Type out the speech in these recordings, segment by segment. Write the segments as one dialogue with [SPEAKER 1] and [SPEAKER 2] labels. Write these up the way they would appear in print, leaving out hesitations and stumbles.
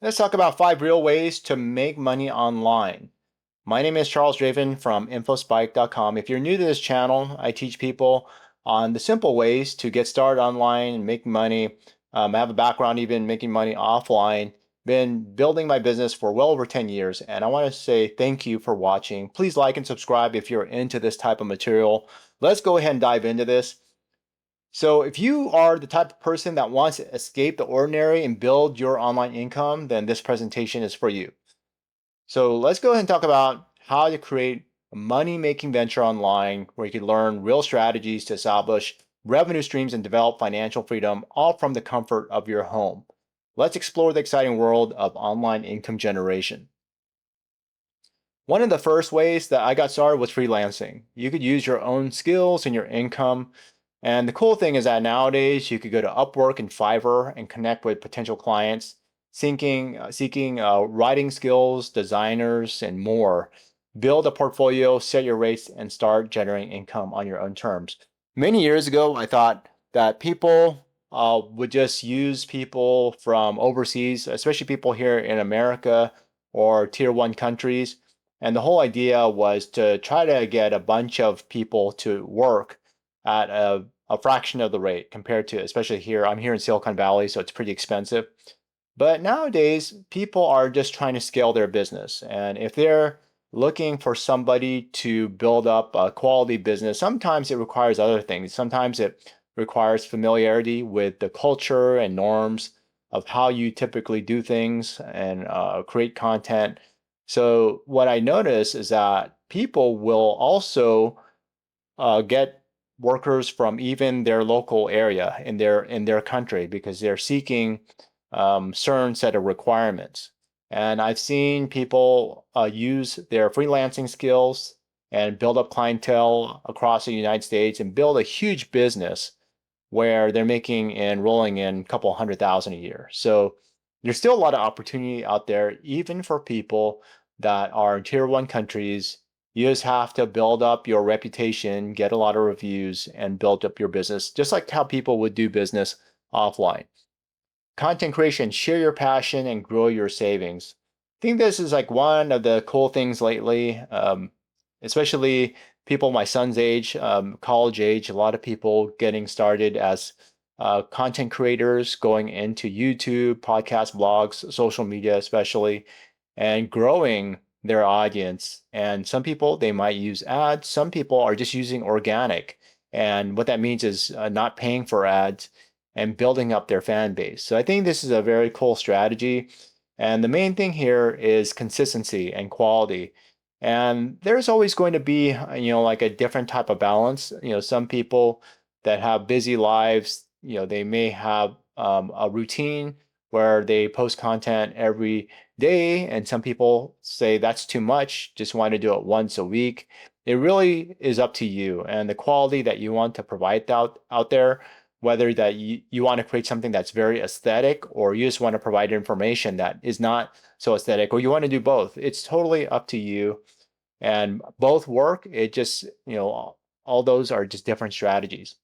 [SPEAKER 1] Let's talk about 5 real ways to make money online. My name is Charles Draven from infospike.com. If you're new to this channel, I teach people on the simple ways to get started online and make money. I have a background even making money offline. Been building my business for well over 10 years, and I want to say thank you for watching. Please like and subscribe if you're into this type of material. Let's go ahead and dive into this. So if you are the type of person that wants to escape the ordinary and build your online income, then this presentation is for you. So let's go ahead and talk about how to create a money-making venture online where you can learn real strategies to establish revenue streams and develop financial freedom, all from the comfort of your home. Let's explore the exciting world of online income generation. One of the first ways that I got started was freelancing. You could use your own skills and your income. And the cool thing is that nowadays you could go to Upwork and Fiverr and connect with potential clients seeking writing skills, designers, and more. Build a portfolio, set your rates, and start generating income on your own terms. Many years ago, I thought that people would just use people from overseas, especially people here in America or tier one countries. And the whole idea was to try to get a bunch of people to work at a fraction of the rate compared to, especially here. I'm here in Silicon Valley, so it's pretty expensive. But nowadays, people are just trying to scale their business. And if they're looking for somebody to build up a quality business, sometimes it requires other things. Sometimes it requires familiarity with the culture and norms of how you typically do things and create content. So what I notice is that people will also get workers from even their local area in their country because they're seeking certain set of requirements. And I've seen people use their freelancing skills and build up clientele across the United States and build a huge business where they're making and rolling in a couple 100,000 a year. So there's still a lot of opportunity out there, even for people that are in tier one countries. You just have to build up your reputation, get a lot of reviews, and build up your business, just like how people would do business offline. Content creation, share your passion and grow your savings. I think this is like one of the cool things lately, especially people my son's age, college age, a lot of people getting started as content creators, going into YouTube, podcast, blogs, social media, especially, and growing their audience. And some people, they might use ads. Some people are just using organic. And what that means is not paying for ads and building up their fan base. So I think this is a very cool strategy. And the main thing here is consistency and quality. And there's always going to be, like a different type of balance. Some people that have busy lives, they may have a routine where they post content every day. And some people say that's too much, just want to do it once a week. It really is up to you and the quality that you want to provide out there, whether that you want to create something that's very aesthetic or you just want to provide information that is not so aesthetic, or you want to do both. It's totally up to you. And both work. It just, all those are just different strategies.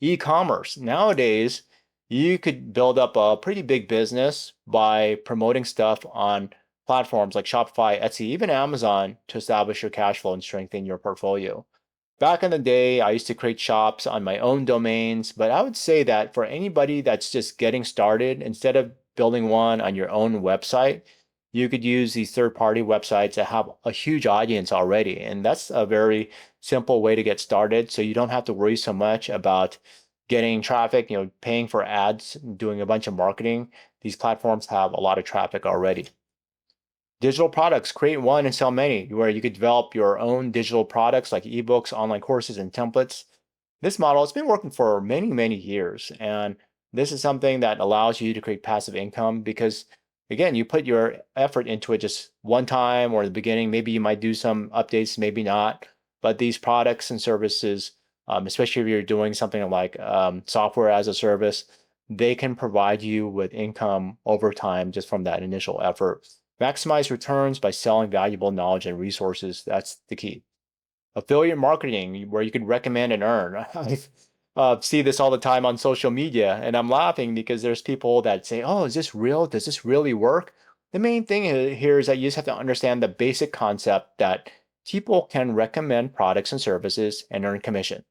[SPEAKER 1] E-commerce. Nowadays, you could build up a pretty big business by promoting stuff on platforms like Shopify, Etsy, even Amazon to establish your cash flow and strengthen your portfolio. Back in the day, I used to create shops on my own domains, but I would say that for anybody that's just getting started, instead of building one on your own website, you could use these third-party websites that have a huge audience already. And that's a very simple way to get started. So you don't have to worry so much about getting traffic, paying for ads, doing a bunch of marketing. These platforms have a lot of traffic already. Digital products, create one and sell many, where you could develop your own digital products like ebooks, online courses, and templates. This model has been working for many, many years. And this is something that allows you to create passive income because, again, you put your effort into it just one time or in the beginning. Maybe you might do some updates, maybe not. But these products and services, especially if you're doing something like software as a service, they can provide you with income over time just from that initial effort. Maximize returns by selling valuable knowledge and resources. That's the key. Affiliate marketing, where you can recommend and earn. see this all the time on social media, and I'm laughing because there's people that say, "Oh, is this real? Does this really work?" The main thing here is that you just have to understand the basic concept that people can recommend products and services and earn commission.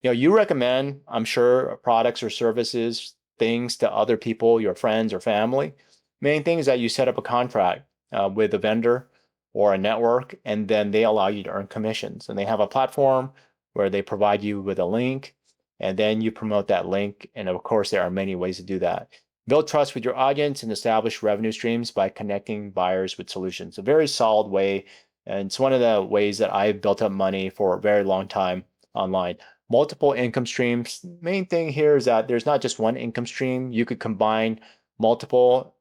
[SPEAKER 1] You recommend, I'm sure, products or services, things to other people, your friends or family. Main thing is that you set up a contract with a vendor or a network, and then they allow you to earn commissions. And they have a platform where they provide you with a link, and then you promote that link. And of course, there are many ways to do that. Build trust with your audience and establish revenue streams by connecting buyers with solutions. A very solid way, and it's one of the ways that I've built up money for a very long time online. Multiple income streams. Main thing here is that there's not just one income stream. You could combine multiple.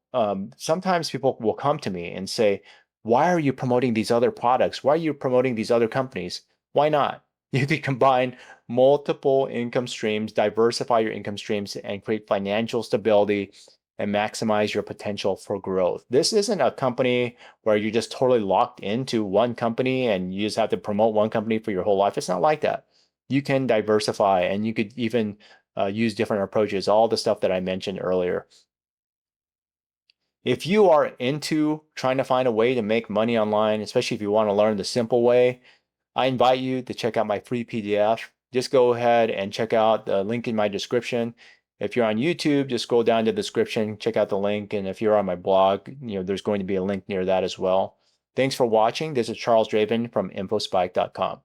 [SPEAKER 1] Sometimes people will come to me and say, why are you promoting these other products? Why are you promoting these other companies? Why not? You could combine multiple income streams, diversify your income streams, and create financial stability and maximize your potential for growth. This isn't a company where you're just totally locked into one company and you just have to promote one company for your whole life. It's not like that. You can diversify, and you could even use different approaches, all the stuff that I mentioned earlier. If you are into trying to find a way to make money online, especially if you want to learn the simple way, I invite you to check out my free PDF. Just go ahead and check out the link in my description. If you're on YouTube, just scroll down to the description, check out the link. And if you're on my blog, there's going to be a link near that as well. Thanks for watching. This is Charles Draven from infospike.com.